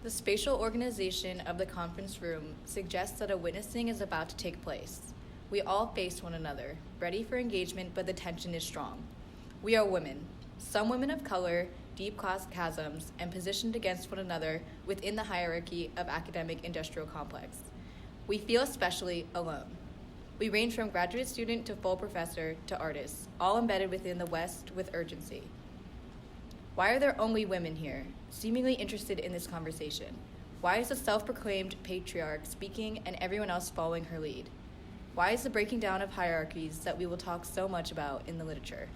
The spatial organization of the conference room suggests that a witnessing is about to take place. We all face one another, ready for engagement, but the tension is strong. We are women, some women of color, deep class chasms, and positioned against one another within the hierarchy of academic industrial complex. We feel especially alone. We range from graduate student to full professor to artist, all embedded within the West with urgency. Why are there only women here, seemingly interested in this conversation? Why is the self-proclaimed patriarch speaking and everyone else following her lead? Why is the breaking down of hierarchies that we will talk so much about in the literature?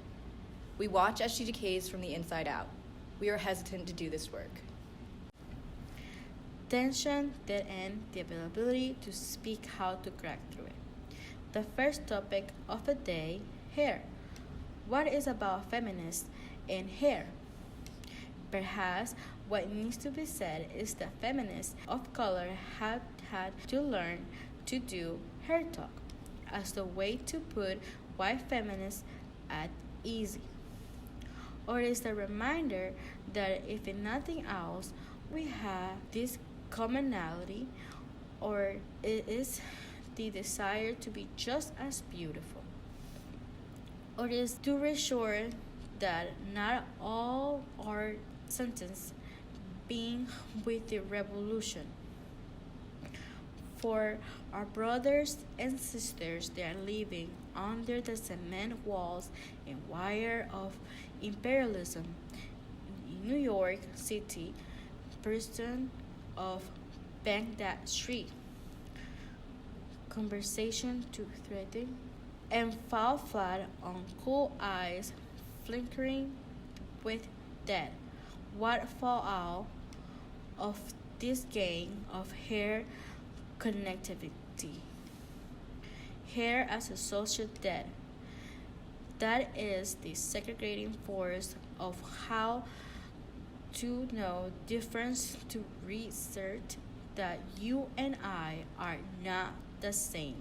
We watch as she decays from the inside out. We are hesitant to do this work. Tension, dead end, the availability to speak how to crack through it. The first topic of the day, hair. What is about feminists and hair? Perhaps what needs to be said is that feminists of color have had to learn to do hair talk as the way to put white feminists at ease. Or is the reminder that if in nothing else, we have this commonality, or it is the desire to be just as beautiful. Or is to reassure that not all our sentence being with the revolution. For our brothers and sisters, they are living under the cement walls and wire of imperialism in New York City, person of Baghdad Street. Conversation to threaten and fall flat on cool eyes, flickering with death. What fallout of this gang of hair connectivity? Hair as a social debt. That is the segregating force of how to know difference to research that you and I are not the same.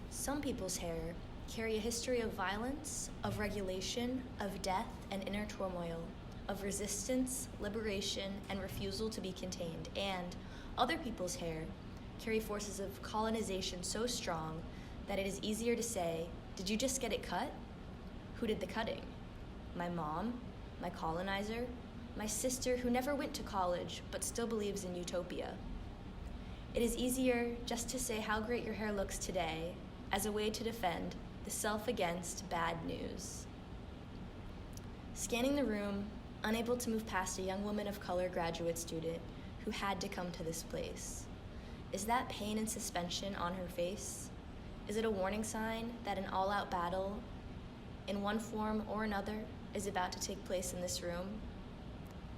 Some people's hair carry a history of violence, of regulation, of death and inner turmoil, of resistance, liberation, and refusal to be contained. And other people's hair carry forces of colonization so strong that it is easier to say, did you just get it cut? Who did the cutting? My mom, my colonizer, my sister who never went to college but still believes in utopia. It is easier just to say how great your hair looks today as a way to defend the self against bad news. Scanning the room, unable to move past a young woman of color graduate student who had to come to this place. Is that pain and suspension on her face? Is it a warning sign that an all-out battle, in one form or another, is about to take place in this room?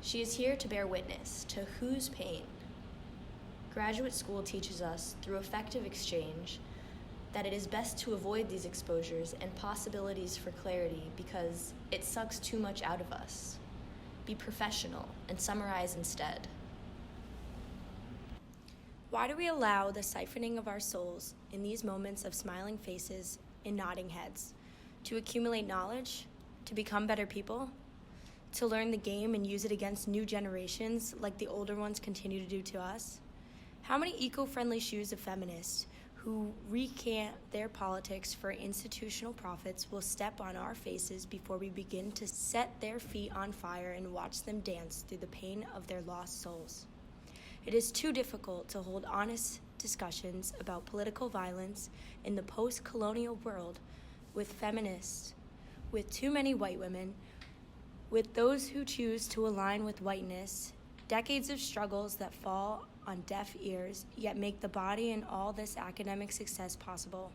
She is here to bear witness to whose pain? Graduate school teaches us, through effective exchange, that it is best to avoid these exposures and possibilities for clarity because it sucks too much out of us. Be professional and summarize instead. Why do we allow the siphoning of our souls in these moments of smiling faces and nodding heads? To accumulate knowledge? To become better people? To learn the game and use it against new generations like the older ones continue to do to us? How many eco-friendly shoes of feminists who recant their politics for institutional profits will step on our faces before we begin to set their feet on fire and watch them dance through the pain of their lost souls? It is too difficult to hold honest discussions about political violence in the post-colonial world with feminists, with too many white women, with those who choose to align with whiteness, decades of struggles that fall on deaf ears, yet make the body and all this academic success possible.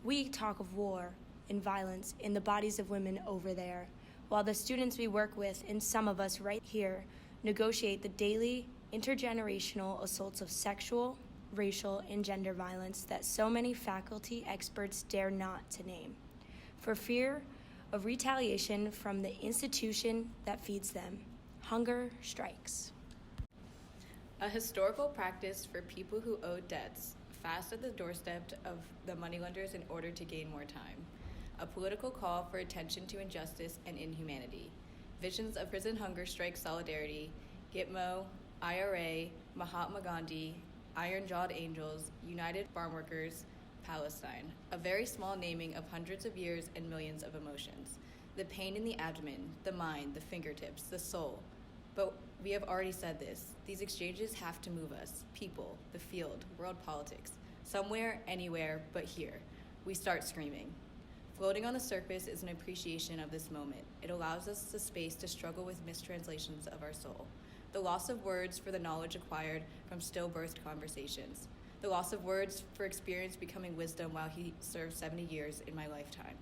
We talk of war and violence in the bodies of women over there, while the students we work with, and some of us right here, negotiate the daily intergenerational assaults of sexual, racial, and gender violence that so many faculty experts dare not to name, for fear of retaliation from the institution that feeds them. Hunger strikes. A historical practice for people who owe debts, fast at the doorstep of the moneylenders in order to gain more time. A political call for attention to injustice and inhumanity. Visions of prison hunger strike solidarity, Gitmo, IRA, Mahatma Gandhi, Iron-Jawed Angels, United Farm Workers, Palestine. A very small naming of hundreds of years and millions of emotions. The pain in the abdomen, the mind, the fingertips, the soul. But we have already said this. These exchanges have to move us. People, the field, world politics. Somewhere, anywhere, but here. We start screaming. Floating on the surface is an appreciation of this moment. It allows us the space to struggle with mistranslations of our soul. The loss of words for the knowledge acquired from stillbirthed conversations. The loss of words for experience becoming wisdom while he served 70 years in my lifetime.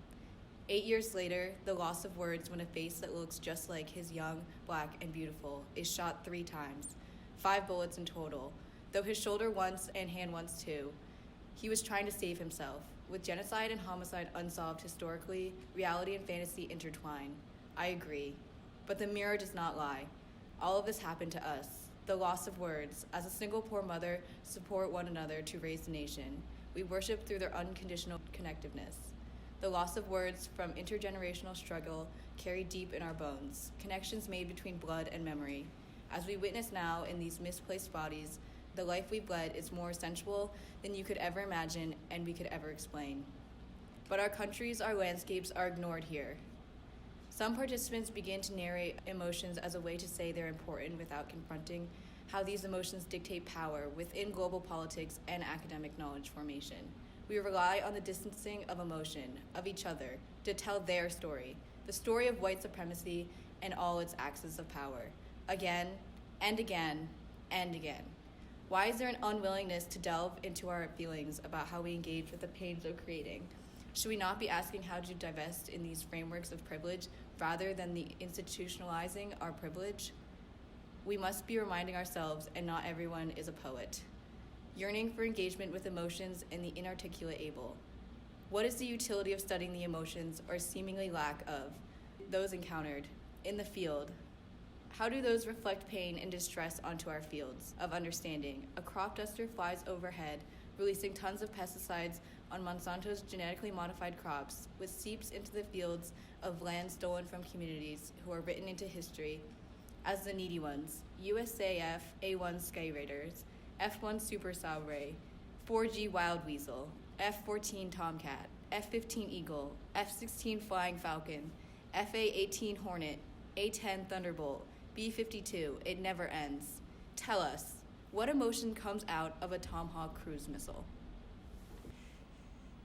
8 years later, the loss of words when a face that looks just like his young, black, and beautiful is shot 3 times. 5 bullets in total, though his shoulder once and hand once too. He was trying to save himself. With genocide and homicide unsolved historically, reality and fantasy intertwine. I agree. But the mirror does not lie. All of this happened to us. The loss of words. As a single poor mother, support one another to raise the nation. We worship through their unconditional connectiveness. The loss of words from intergenerational struggle carried deep in our bones. Connections made between blood and memory. As we witness now in these misplaced bodies, the life we've led is more sensual than you could ever imagine and we could ever explain. But our countries, our landscapes are ignored here. Some participants begin to narrate emotions as a way to say they're important without confronting how these emotions dictate power within global politics and academic knowledge formation. We rely on the distancing of emotion, of each other, to tell their story, the story of white supremacy and all its axes of power, again and again and again. Why is there an unwillingness to delve into our feelings about how we engage with the pains of creating? Should we not be asking how to divest in these frameworks of privilege rather than the institutionalizing our privilege? We must be reminding ourselves, and not everyone is a poet. Yearning for engagement with emotions and the inarticulate able. What is the utility of studying the emotions, or seemingly lack of, those encountered in the field? How do those reflect pain and distress onto our fields of understanding? A crop duster flies overhead, releasing tons of pesticides on Monsanto's genetically modified crops, which seeps into the fields of land stolen from communities who are written into history as the needy ones. USAF A1 Sky Raiders, F1 Super Sabre, 4G Wild Weasel, F-14 Tomcat, F-15 Eagle, F-16 Flying Falcon, FA-18 Hornet, A-10 Thunderbolt, B-52, it never ends. Tell us, what emotion comes out of a Tomahawk cruise missile?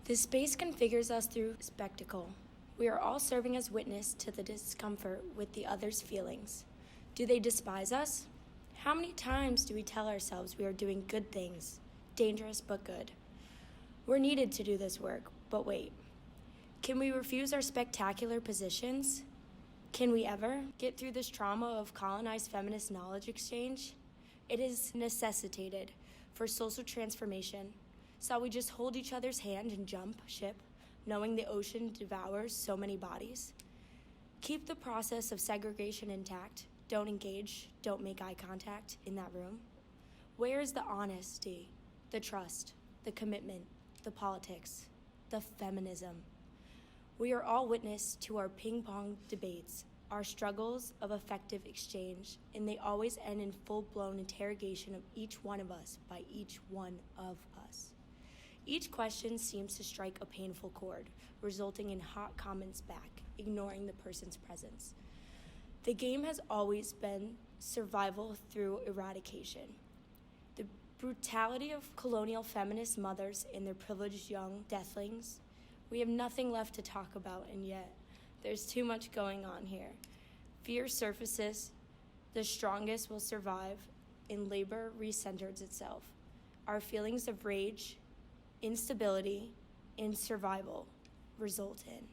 This space configures us through spectacle. We are all serving as witness to the discomfort with the other's feelings. Do they despise us? How many times do we tell ourselves we are doing good things, dangerous but good? We're needed to do this work, but wait. Can we refuse our spectacular positions? Can we ever get through this trauma of colonized feminist knowledge exchange? It is necessitated for social transformation. Shall we just hold each other's hand and jump ship, knowing the ocean devours so many bodies? Keep the process of segregation intact. Don't engage, don't make eye contact in that room. Where is the honesty, the trust, the commitment, the politics, the feminism? We are all witness to our ping-pong debates, our struggles of effective exchange, and they always end in full-blown interrogation of each one of us by each one of us. Each question seems to strike a painful chord, resulting in hot comments back, ignoring the person's presence. The game has always been survival through eradication. The brutality of colonial feminist mothers and their privileged young deathlings. We have nothing left to talk about, and yet there's too much going on here. Fear surfaces, the strongest will survive, and labor recenters itself. Our feelings of rage, instability, and survival result in